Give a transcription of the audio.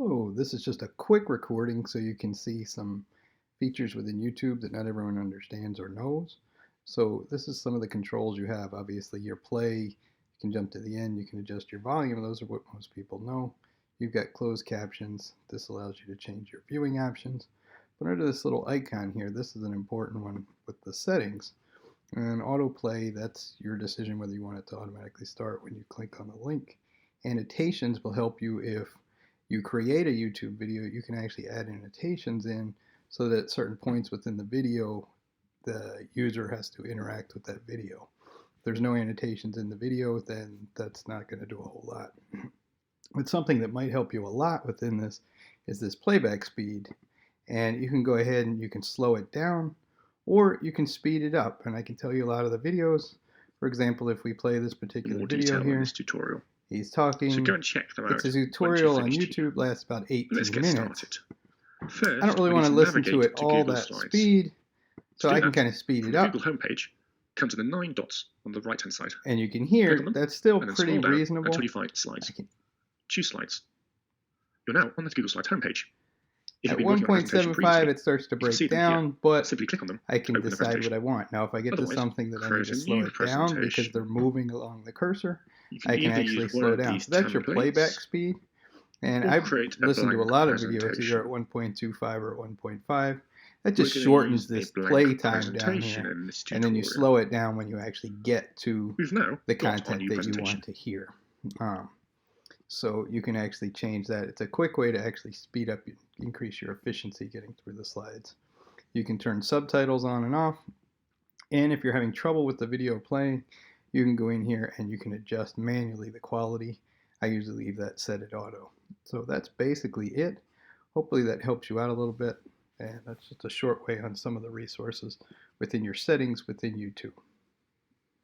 Oh, this is just a quick recording so you can see some features within YouTube that not everyone understands or knows. So this is some of the controls you have. Obviously your play, you can jump to the end, you can adjust your volume. Those are what most people know. You've got closed captions. This allows you to change your viewing options. But under this little icon here, this is an important one with the settings. And autoplay, that's your decision whether you want it to automatically start when you click on the link. Annotations will help you if you create a YouTube video, you can actually add annotations in so that at certain points within the video, the user has to interact with that video. If there's no annotations in the video, then that's not going to do a whole lot. But something that might help you a lot within this is this playback speed. And you can go ahead and you can slow it down or you can speed it up. And I can tell you a lot of the videos. For example, if we play this particular video here, this tutorial. He's talking. So go and check them out. It's a tutorial on YouTube, lasts about 18 Let's get minutes. Started. First, I don't really want to listen to it all that speed, so I can kind of speed it up. Google homepage, come to the 9 dots on the right-hand side. And you can hear that's still pretty reasonable. Until you find slides. Choose slides. You're now on the Google Slides homepage. At 1.75 it starts to break down, but simply click on them. I can decide what I want. Now if I get to something that I need to slow it down because they're moving along the cursor, I can actually slow down. So that's your playback speed. And I've listened to a lot of videos either at 1.25 or 1.5. That just shortens this play time down here. And then you slow it down when you actually get to the content that you want to hear. So you can actually change that. It's a quick way to actually speed up, increase your efficiency getting through the slides. You can turn subtitles on and off. And if you're having trouble with the video playing, you can go in here and you can adjust manually the quality. I usually leave that set at auto. So that's basically it. Hopefully that helps you out a little bit. And that's just a short way on some of the resources within your settings within YouTube.